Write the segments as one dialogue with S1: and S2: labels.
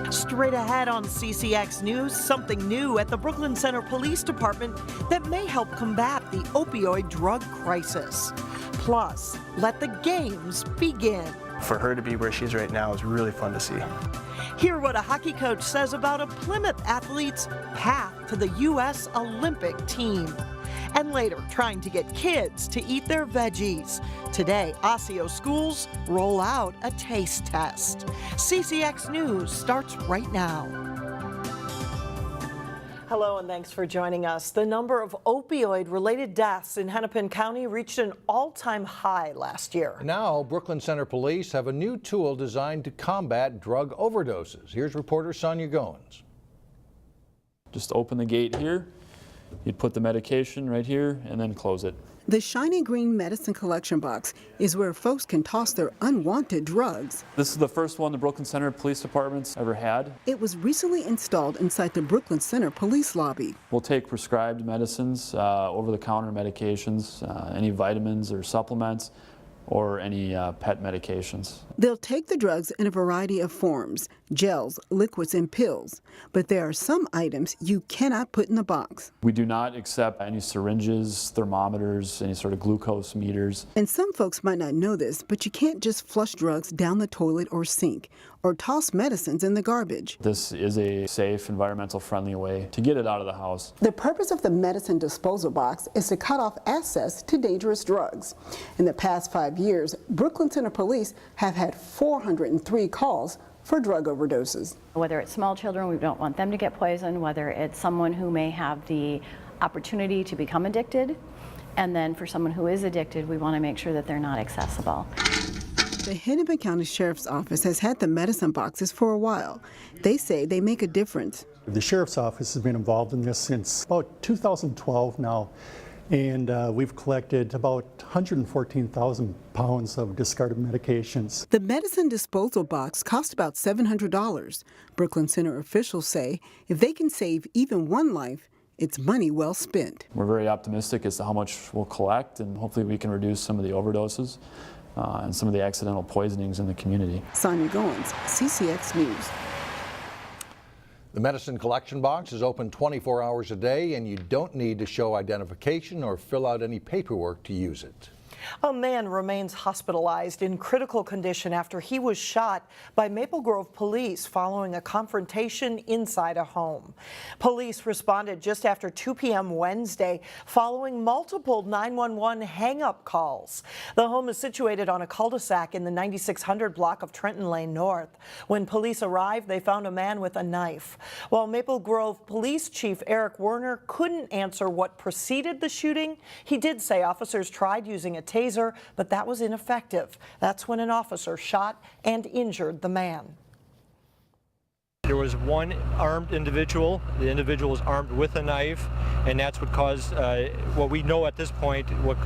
S1: Straight ahead on CCX News, something new at the Brooklyn Center Police Department that may help combat the opioid drug crisis. Plus, let the games begin.
S2: For her to be where she's right now is really fun to see.
S1: Hear what a hockey coach says about a Plymouth athlete's path to the U.S. Olympic team. And later, trying to get kids to eat their veggies. Today, Osseo schools roll out a taste test. CCX News starts right now. Hello and thanks for joining us. The number of opioid-related deaths in Hennepin County reached an all-time high last year.
S3: Now, Brooklyn Center Police have a new tool designed to combat drug overdoses. Here's reporter Sonia Goins.
S4: Just open the gate here. You'd put the medication right here and then close it.
S5: The shiny green medicine collection box is where folks can toss their unwanted drugs.
S4: This is the first one the Brooklyn Center Police Department's ever had.
S5: It was recently installed inside the Brooklyn Center Police lobby.
S4: We'll take prescribed medicines, over-the-counter medications, any vitamins or supplements, or any pet medications.
S5: They'll take the drugs in a variety of forms, gels, liquids, and pills. But there are some items you cannot put in the box.
S4: We do not accept any syringes, thermometers, any sort of glucose meters.
S5: And some folks might not know this, but you can't just flush drugs down the toilet or sink, or toss medicines in the garbage.
S4: This is a safe, environmental friendly way to get it out of the house.
S5: The purpose of the medicine disposal box is to cut off access to dangerous drugs. In the past 5 years, Brooklyn Center Police have had 403 calls for drug overdoses.
S6: Whether it's small children, we don't want them to get poisoned, whether it's someone who may have the opportunity to become addicted, and then for someone who is addicted, we want to make sure that they're not accessible.
S5: The Hennepin County Sheriff's Office has had the medicine boxes for a while. They say they make a difference.
S7: The Sheriff's Office has been involved in this since about 2012 now, and we've collected about 114,000 pounds of discarded medications.
S5: The medicine disposal box cost about $700. Brooklyn Center officials say if they can save even one life, it's money well spent.
S4: We're very optimistic as to how much we'll collect, and hopefully we can reduce some of the overdoses and some of the accidental poisonings in the community.
S5: Sonia Goins, CCX News.
S3: The medicine collection box is open 24 hours a day, and you don't need to show identification or fill out any paperwork to use it.
S1: A man remains hospitalized in critical condition after he was shot by Maple Grove police following a confrontation inside a home. Police responded just after 2 p.m. Wednesday following multiple 911 hang-up calls. The home is situated on a cul-de-sac in the 9600 block of Trenton Lane North. When police arrived, they found a man with a knife. While Maple Grove Police Chief Eric Werner couldn't answer what preceded the shooting, he did say officers tried using a taser, but that was ineffective. That's when an officer shot and injured the man.
S8: There was one armed individual. The individual was armed with a knife, and that's what caused what we know at this point what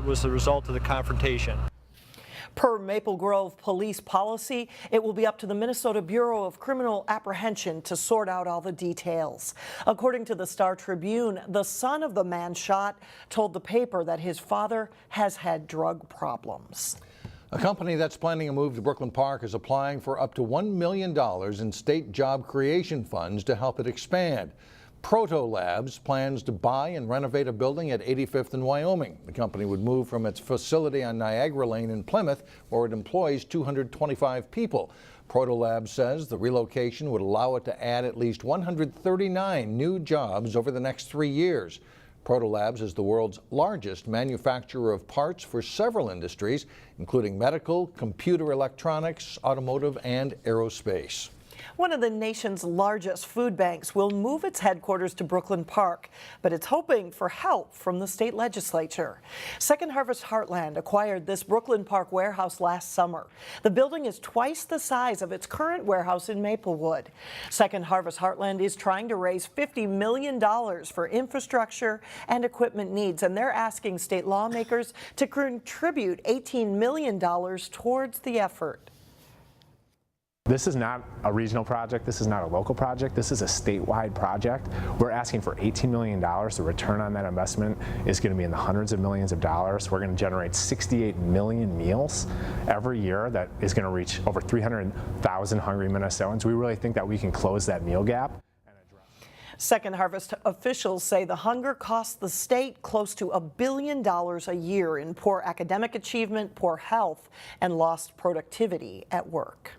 S8: was the result of the confrontation.
S1: Per Maple Grove police policy, it will be up to the Minnesota Bureau of Criminal Apprehension to sort out all the details. According to the Star Tribune, the son of the man shot told the paper that his father has had drug problems.
S3: A company that's planning a move to Brooklyn Park is applying for up to $1 million in state job creation funds to help it expand. Proto plans to buy and renovate a building at 85th and Wyoming. The company would move from its facility on Niagara Lane in Plymouth, where it employs 225 people. Proto says the relocation would allow it to add at least 139 new jobs over the next 3 years. Proto is the world's largest manufacturer of parts for several industries, including medical, computer electronics, automotive, and aerospace.
S1: One of the nation's largest food banks will move its headquarters to Brooklyn Park, but it's hoping for help from the state legislature. Second Harvest Heartland acquired this Brooklyn Park warehouse last summer. The building is twice the size of its current warehouse in Maplewood. Second Harvest Heartland is trying to raise $50 million for infrastructure and equipment needs, and they're asking state lawmakers to contribute $18 million towards the effort.
S9: This is not a regional project, this is not a local project, this is a statewide project. We're asking for $18 million. The return on that investment is going to be in the hundreds of millions of dollars. We're going to generate 68 million meals every year that is going to reach over 300,000 hungry Minnesotans. We really think that we can close that meal gap.
S1: Second Harvest officials say the hunger costs the state close to $1 billion a year in poor academic achievement, poor health, and lost productivity at work.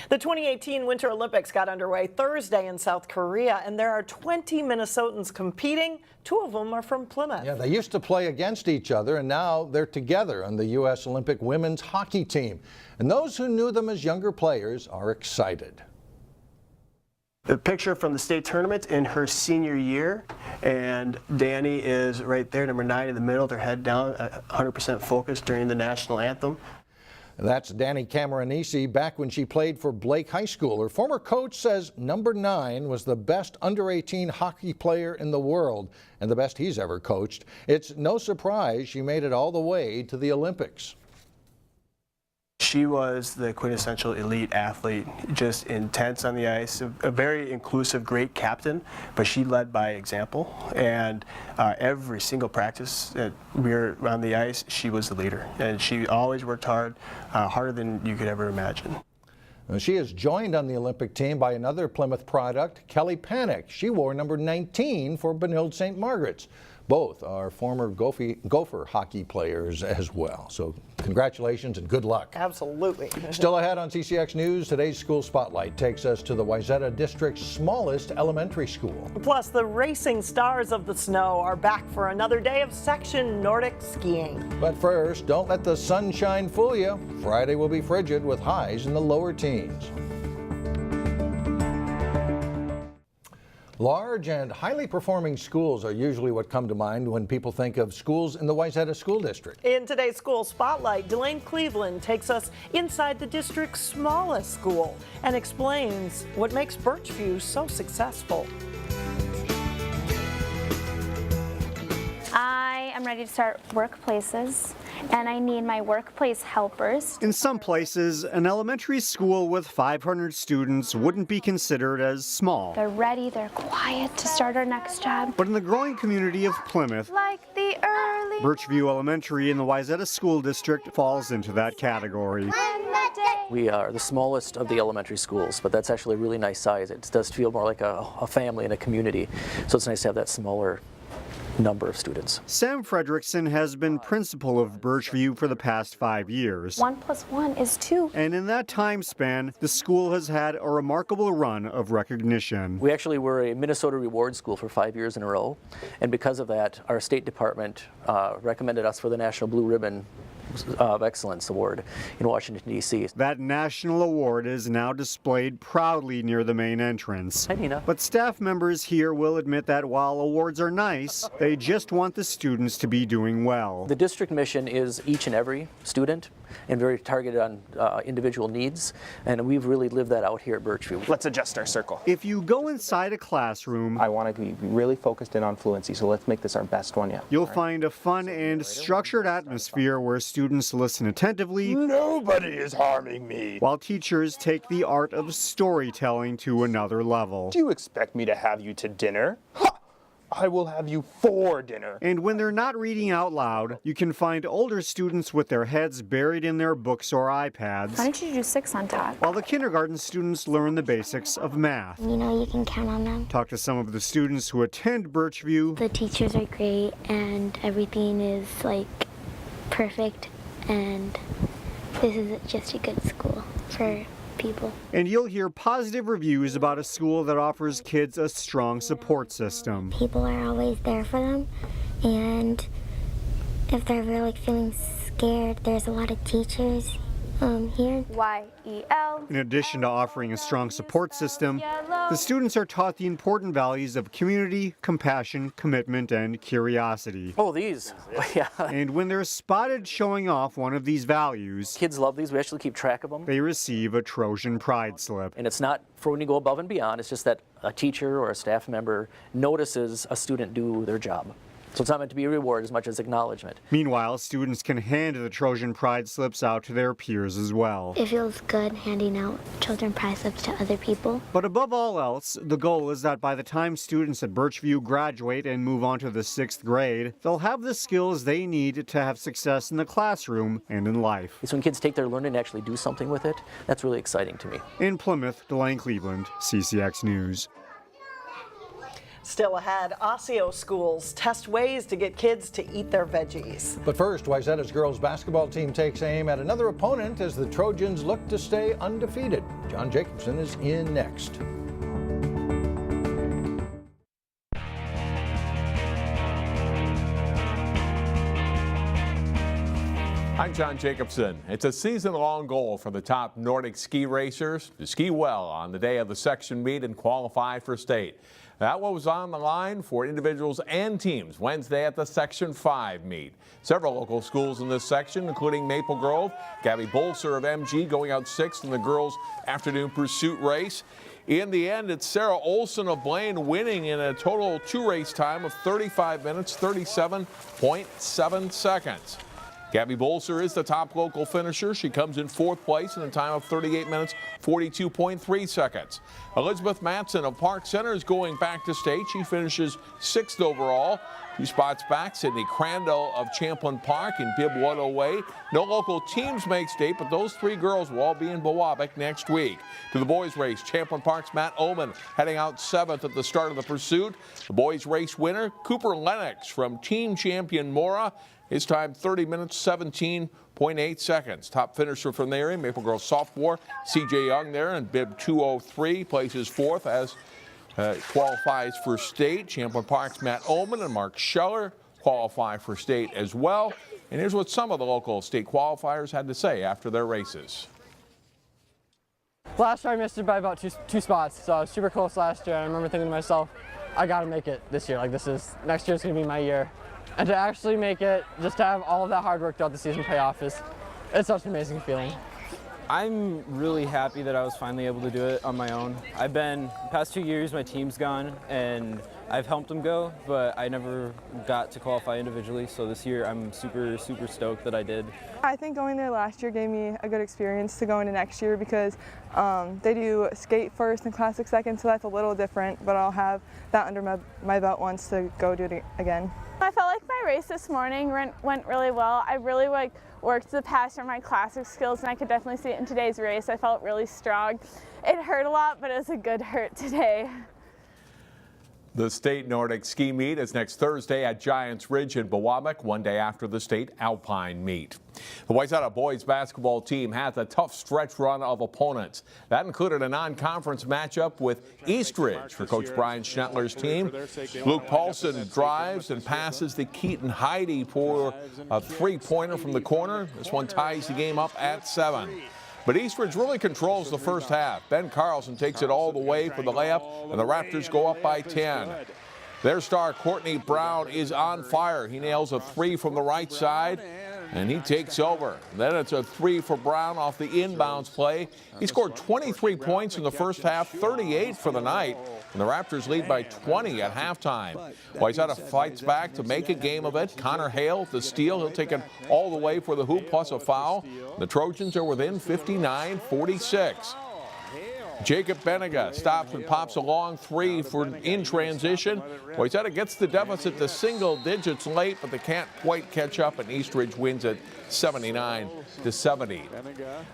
S1: The 2018 Winter Olympics got underway Thursday in South Korea, and there are 20 Minnesotans competing. 2 of them are from Plymouth.
S3: Yeah, they used to play against each other, and now they're together on the U.S. Olympic women's hockey team. And those who knew them as younger players are excited.
S2: The picture from the state tournament in her senior year, and Danny is right there, number 9 in the middle, their head down, 100% focused during the national anthem.
S3: That's Danny Cameronisi back when she played for Blake High School. Her former coach says number 9 was the best under-18 hockey player in the world and the best he's ever coached. It's no surprise she made it all the way to the Olympics.
S2: She was the quintessential elite athlete, just intense on the ice, a very inclusive, great captain, but she led by example. And every single practice that we were on the ice, she was the leader. And she always worked hard, harder than you could ever imagine.
S3: She is joined on the Olympic team by another Plymouth product, Kelly Panic. She wore number 19 for Benilde St. Margaret's. Both are former Gopher hockey players as well. So congratulations and good luck.
S1: Absolutely.
S3: Still ahead on CCX News, today's school spotlight takes us to the Wayzata district's smallest elementary school.
S1: Plus, the racing stars of the snow are back for another day of section Nordic skiing.
S3: But first, don't let the sunshine fool you. Friday will be frigid with highs in the lower teens. Large and highly performing schools are usually what come to mind when people think of schools in the Wayzata School District.
S1: In today's school spotlight, Delane Cleveland takes us inside the district's smallest school and explains what makes Birchview so successful.
S10: I am ready to start workplaces, and I need my workplace helpers.
S11: In some places, an elementary school with 500 students wouldn't be considered as small.
S10: They're ready, they're quiet to start our next job.
S11: But in the growing community of Plymouth,
S10: Like the early
S11: Birchview Elementary in the Wayzata School District falls into that category.
S12: We are the smallest of the elementary schools, but that's actually a really nice size. It does feel more like a family and a community, so it's nice to have that smaller number of students.
S11: Sam Fredrickson has been principal of Birchview for the past 5 years.
S10: 1 + 1 is 2.
S11: And in that time span, the school has had a remarkable run of recognition.
S12: We actually were a Minnesota Reward School for 5 years in a row, and because of that, our State Department recommended us for the National Blue Ribbon of Excellence Award in Washington, D.C.
S11: That national award is now displayed proudly near the main entrance.
S12: Hi, Nina.
S11: But staff members here will admit that while awards are nice, they just want the students to be doing well.
S12: The district mission is each and every student and very targeted on individual needs, and we've really lived that out here at Birchview.
S2: Let's adjust our circle.
S11: If you go inside a classroom,
S2: I want to be really focused in on fluency, so let's make this our best one yet.
S11: You'll find a fun and structured atmosphere where students listen attentively.
S2: Nobody is harming me.
S11: While teachers take the art of storytelling to another level.
S2: Do you expect me to have you to dinner? Ha! I will have you for dinner.
S11: And when they're not reading out loud, you can find older students with their heads buried in their books or iPads.
S10: Why don't you do 6 on top?
S11: While the kindergarten students learn the basics of math.
S10: You know you can count on them.
S11: Talk to some of the students who attend Birchview.
S10: The teachers are great, and everything is like perfect, and this is just a good school for people.
S11: And you'll hear positive reviews about a school that offers kids a strong support system.
S10: People are always there for them, and if they're really feeling scared, there's a lot of teachers here. Y-E-L.
S11: In addition to offering a strong support system, the students are taught the important values of community, compassion, commitment, and curiosity.
S12: Oh, these. Yeah.
S11: And when they're spotted showing off one of these values,
S12: Kids love these. We actually keep track of them.
S11: they receive a Trojan Pride slip.
S12: And it's not for when you go above and beyond. It's just that a teacher or a staff member notices a student do their job. So it's not meant to be a reward as much as acknowledgement.
S11: Meanwhile, students can hand the Trojan Pride slips out to their peers as well.
S10: It feels good handing out Children's Pride slips to other people.
S11: But above all else, the goal is that by the time students at Birchview graduate and move on to the 6th grade, they'll have the skills they need to have success in the classroom and in life.
S12: So when kids take their learning and actually do something with it, that's really exciting to me.
S11: In Plymouth, Delano, Cleveland, CCX News.
S1: Still ahead, Osseo schools test ways to get kids to eat their veggies.
S3: But first, Wayzata's girls basketball team takes aim at another opponent as the Trojans look to stay undefeated. John Jacobson is in next.
S13: I'm John Jacobson. It's a season-long goal for the top Nordic ski racers to ski well on the day of the section meet and qualify for state. That was on the line for individuals and teams Wednesday at the Section 5 meet. Several local schools in this section, including Maple Grove, Gabby Bolser of MG going out 6th in the girls' afternoon pursuit race. In the end, it's Sarah Olson of Blaine winning in a total 2 race time of 35 minutes, 37.7 seconds. Gabby Bolser is the top local finisher. She comes in 4th place in a time of 38 minutes, 42.3 seconds. Elizabeth Matson of Park Center is going back to state. She finishes 6th overall. 2 spots back, Sydney Crandall of Champlain Park and Bib Woodaway. No local teams make state, but those 3 girls will all be in Biwabik next week. To the boys race, Champlain Park's Matt Oman heading out 7th at the start of the pursuit. The boys race winner, Cooper Lennox from team champion Mora. His time 30 minutes, 17.8 seconds. Top finisher from the area, Maple Grove sophomore C.J. Young there in bib 203, places 4th as qualifies for state. Champlain Park's Matt Ullman and Mark Scheller qualify for state as well. And here's what some of the local state qualifiers had to say after their races.
S14: Last year I missed it by about two spots, so I was super close last year. I remember thinking to myself, I gotta make it this year. Like next year's gonna be my year. And to actually make it, just to have all of that hard work throughout the season pay off it's such an amazing feeling.
S15: I'm really happy that I was finally able to do it on my own. The past 2 years, my team's gone and I've helped them go, but I never got to qualify individually. So this year, I'm super, super stoked that I did.
S16: I think going there last year gave me a good experience to go into next year because they do skate first and classic second, so that's a little different, but I'll have that under my belt once to go do it again.
S17: I felt like my race this morning went really well. I really worked the past for my classic skills, and I could definitely see it in today's race. I felt really strong. It hurt a lot, but it was a good hurt today.
S13: The state Nordic ski meet is next Thursday at Giants Ridge in Biwabik, one day after the state Alpine meet. The Wayzata boys basketball team had a tough stretch run of opponents. That included a non-conference matchup with Eastridge for Coach Brian Schnettler's team. Luke Paulson drives and passes to Keaton Heidi for a 3-pointer from the corner. This one ties the game up at 7. But Eastridge really controls the first half. Ben Carlson takes it all the way for the layup, and the Raptors go up by 10. Their star, Courtney Brown, is on fire. He nails a 3 from the right side, and he takes over. Then it's a 3 for Brown off the inbounds play. He scored 23 points in the first half, 38 for the night, and the Raptors lead by 20 at halftime. Wayzata fights back to make a game of it. Connor Hale, the steal. He'll take it all the way for the hoop plus a foul. The Trojans are within 59-46. Jacob Benega stops and pops a long 3 for in transition. Wayzata gets the deficit to single digits late, but they can't quite catch up, and Eastridge wins it 79-70.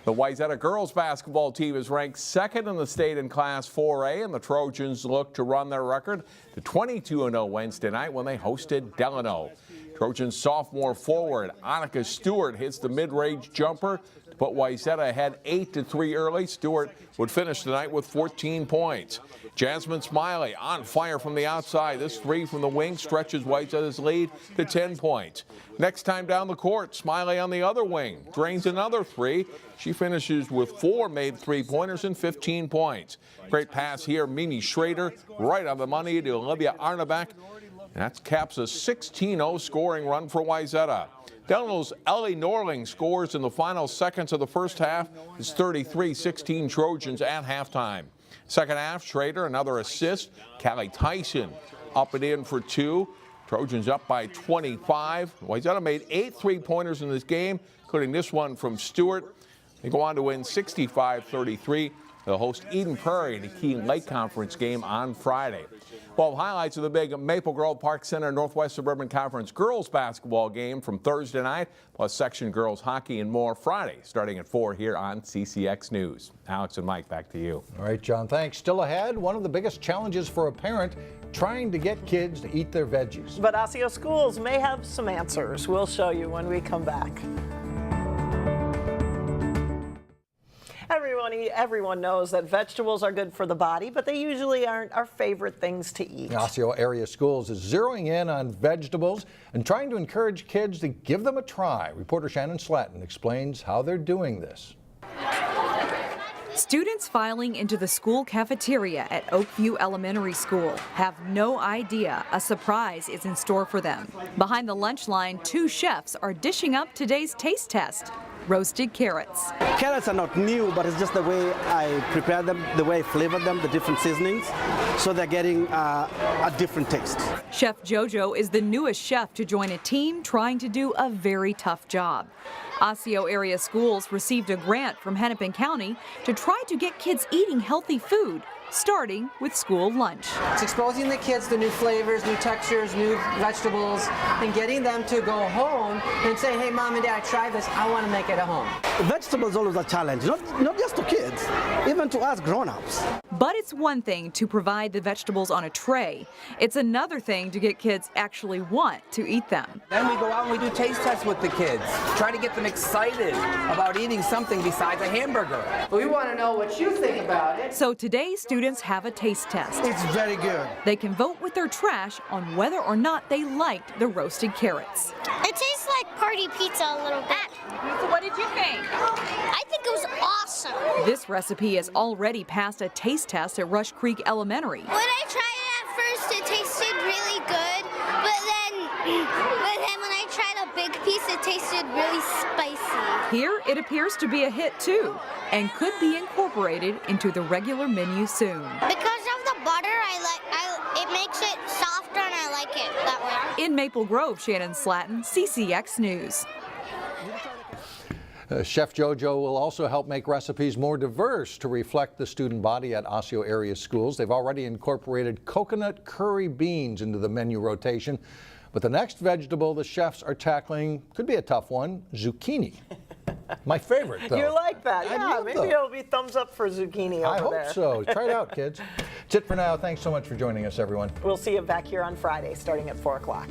S13: The Wayzata girls basketball team is ranked 2nd in the state in Class 4A, and the Trojans look to run their record to 22-0 Wednesday night when they hosted Delano. Trojans sophomore forward Annika Stewart hits the mid-range jumper to put Wayzata ahead 8-3 early. Stewart would finish the night with 14 points. Jasmine Smiley on fire from the outside. This 3 from the wing stretches Wayzata's lead to 10 points. Next time down the court, Smiley on the other wing drains another 3. She finishes with 4 made 3-pointers and 15 points. Great pass here, Mimi Schrader right on the money to Olivia Arnebeck. That caps a 16-0 scoring run for Wayzata. Delano's Ellie Norling scores in the final seconds of the first half. It's 33-16 Trojans at halftime. Second half, Schrader, another assist. Callie Tyson up and in for 2. Trojans up by 25. Wayzata made 8 3-pointers in this game, including this one from Stewart. They go on to win 65-33. They'll host Eden Prairie in a key Lake Conference game on Friday. Well, highlights of the big Maple Grove Park Center Northwest Suburban Conference girls basketball game from Thursday night, plus section girls hockey and more Friday, starting at 4 here on CCX News. Alex and Mike, back to you.
S3: All right, John, thanks. Still ahead, one of the biggest challenges for a parent trying to get kids to eat their veggies.
S1: But Osseo schools may have some answers. We'll show you when we come back. Everyone knows that vegetables are good for the body, but they usually aren't our favorite things to eat.
S3: Osseo Area Schools is zeroing in on vegetables and trying to encourage kids to give them a try. Reporter Shannon Slatton explains how they're doing this.
S18: Students filing into the school cafeteria at Oakview Elementary School have no idea a surprise is in store for them. Behind the lunch line, 2 chefs are dishing up today's taste test. Roasted carrots.
S19: Carrots are not new, but it's just the way I prepare them, the way I flavor them, the different seasonings, so they're getting a different taste.
S18: Chef Jojo is the newest chef to join a team trying to do a very tough job. Osseo Area Schools received a grant from Hennepin County to try to get kids eating healthy food, starting with school lunch.
S20: It's exposing the kids to new flavors, new textures, new vegetables, and getting them to go home and say, hey, Mom and Dad, try this. I want to make it at home.
S19: Vegetables always a challenge, not just to kids, even to us grown-ups.
S18: But it's one thing to provide the vegetables on a tray. It's another thing to get kids actually want to eat them.
S21: Then we go out and we do taste tests with the kids, try to get them excited about eating something besides a hamburger.
S20: We want to know what you think about it.
S18: So today, students have a taste test.
S19: It's very good.
S18: They can vote with their trash on whether or not they liked the roasted carrots.
S10: It tastes like party pizza a little bit.
S18: So what did you think?
S10: I think it was awesome.
S18: This recipe has already passed a taste test at Rush Creek Elementary.
S10: When I tried it at first, it tasted really good, but then when I tried a big piece, it tasted really spicy.
S18: Here, it appears to be a hit too, and could be incorporated into the regular menu soon.
S10: Because of the butter, it makes it softer and I like it that way.
S18: In Maple Grove, Shannon Slatton, CCX News.
S3: Chef Jojo will also help make recipes more diverse to reflect the student body at Osseo Area Schools. They've already incorporated coconut curry beans into the menu rotation. But the next vegetable the chefs are tackling could be a tough one, zucchini. My favorite, though.
S1: You like that? Yeah, maybe it'll be thumbs up for zucchini over there.
S3: I hope so. Try it out, kids. That's it for now. Thanks so much for joining us, everyone.
S1: We'll see you back here on Friday, starting at 4 o'clock.